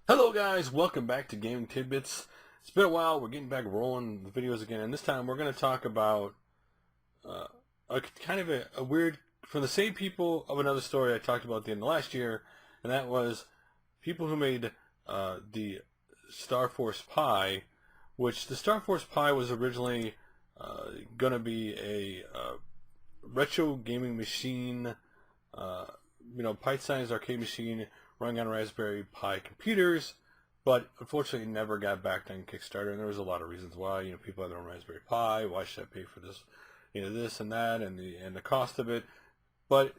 Hello guys, welcome back to Gaming Tidbits. It's been a while, we're getting back rolling the videos again, and this time we're going to talk about a kind of a weird, from the same people of another story I talked about at the end of last year, and that was people who made the Starforce Pi, which the Starforce Pi was originally going to be a retro gaming machine, pint-sized arcade machine running on Raspberry Pi computers, but unfortunately it never got backed on Kickstarter, and there was a lot of reasons why. People had their own Raspberry Pi. Why should I pay for this? This and that, and the cost of it. But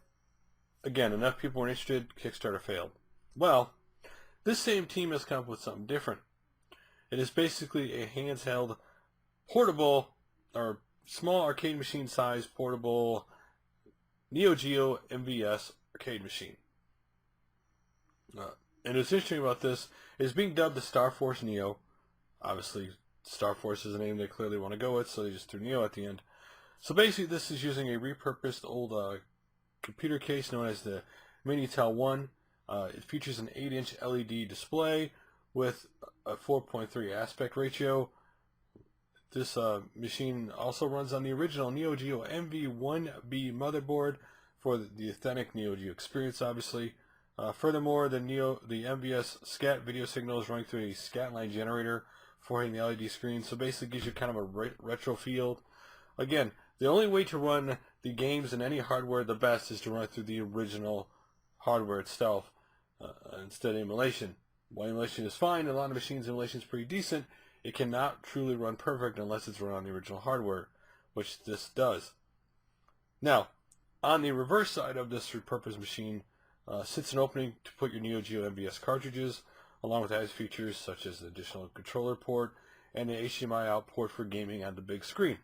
again, enough people were interested. Kickstarter failed. Well, this same team has come up with something different. It is basically a handheld, portable, or small arcade machine size portable Neo Geo MVS arcade machine. And what's interesting about this is being dubbed the Starforce Neo. Obviously, Starforce is a name they clearly want to go with, so they just threw Neo at the end. So basically, this is using a repurposed old computer case known as the Minitel 1. It features an 8-inch LED display with a 4.3 aspect ratio. This machine also runs on the original Neo Geo MV1B motherboard for the authentic Neo Geo experience, obviously. Furthermore, the MVS SCAT video signal is running through a SCAT line generator for hitting the LED screen, so basically gives you kind of a retro feel. Again, the only way to run the games in any hardware the best is to run it through the original hardware itself instead of emulation. While emulation is fine, a lot of machines emulation is pretty decent, it cannot truly run perfect unless it's run on the original hardware, which this does. Now, on the reverse side of this repurposed machine, sits an opening to put your Neo Geo MVS cartridges, along with added features such as the additional controller port and an HDMI out port for gaming on the big screen.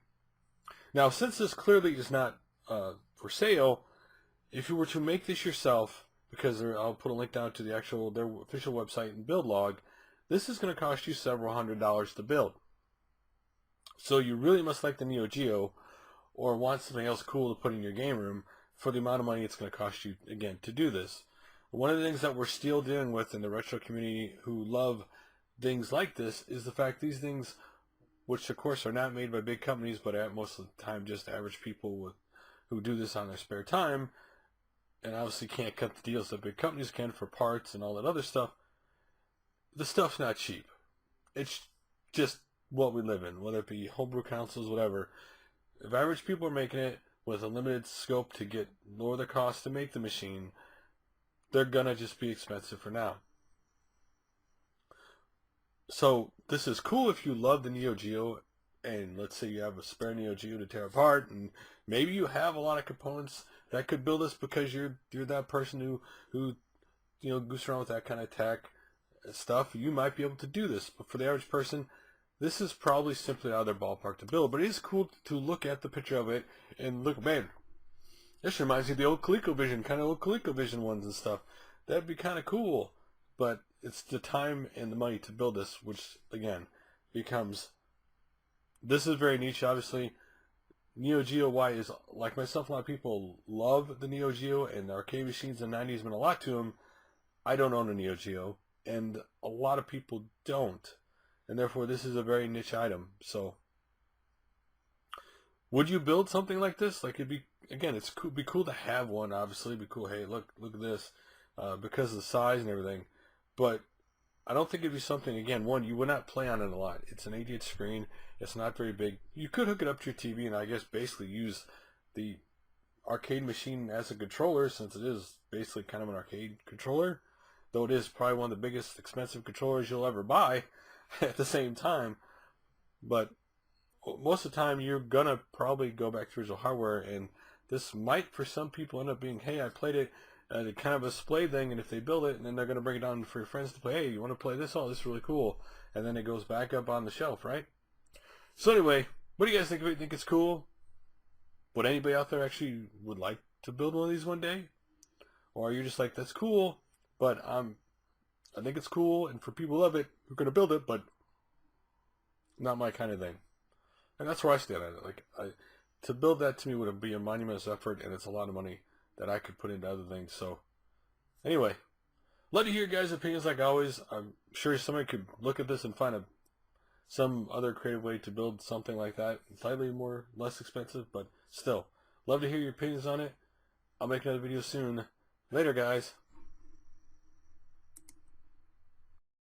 Now, since this clearly is not for sale, if you were to make this yourself, because I'll put a link down to their official website and build log, this is going to cost you several $100s to build. So you really must like the Neo Geo, or want something else cool to put in your game room, for the amount of money it's going to cost you, again, to do this. One of the things that we're still dealing with in the retro community who love things like this is the fact these things, which of course are not made by big companies, but at most of the time just average people who do this on their spare time, and obviously can't cut the deals that big companies can for parts and all that other stuff, the stuff's not cheap. It's just what we live in, whether it be homebrew consoles, whatever. If average people are making it with a limited scope to lower the cost to make the machine, they're gonna just be expensive for now. So this is cool if you love the Neo Geo, and let's say you have a spare Neo Geo to tear apart, and maybe you have a lot of components that could build this because you're that person who goose around with that kind of tech stuff. You might be able to do this, but for the average person, this is probably simply out of their ballpark to build. But it is cool to look at the picture of it and look, man, this reminds me of the old ColecoVision ones and stuff. That'd be kind of cool. But it's the time and the money to build this, which, again, this is very niche, obviously. Neo Geo, why is, like myself, a lot of people love the Neo Geo, and the arcade machines in the 90s meant a lot to them. I don't own a Neo Geo, and a lot of people don't. And therefore, this is a very niche item. So, would you build something like this? Like, it'd be, again, it'd be cool to have one. Obviously, it'd be cool. Hey, look at this, because of the size and everything. But I don't think it'd be something. Again, one, you would not play on it a lot. It's an 80-inch screen. It's not very big. You could hook it up to your TV and I guess basically use the arcade machine as a controller, since it is basically kind of an arcade controller. Though it is probably one of the biggest expensive controllers you'll ever buy. At the same time, but most of the time you're gonna probably go back to original hardware, and this might for some people end up being, hey, I played it, kind of a display thing, and if they build it, and then they're gonna bring it down for your friends to play, hey, you want to play this? Oh, this is really cool, and then it goes back up on the shelf, right? So anyway, what do you guys think of it? Think it's cool? Would anybody out there actually would like to build one of these one day, or are you just like, that's cool, but I think it's cool, and for people who love it, we're going to build it, but not my kind of thing. And that's where I stand at it. Like, to build that to me would be a monumentous effort, and it's a lot of money that I could put into other things. So, anyway, Love to hear your guys' opinions like always. I'm sure somebody could look at this and find some other creative way to build something like that. Slightly less expensive, but still. Love to hear your opinions on it. I'll make another video soon. Later, guys.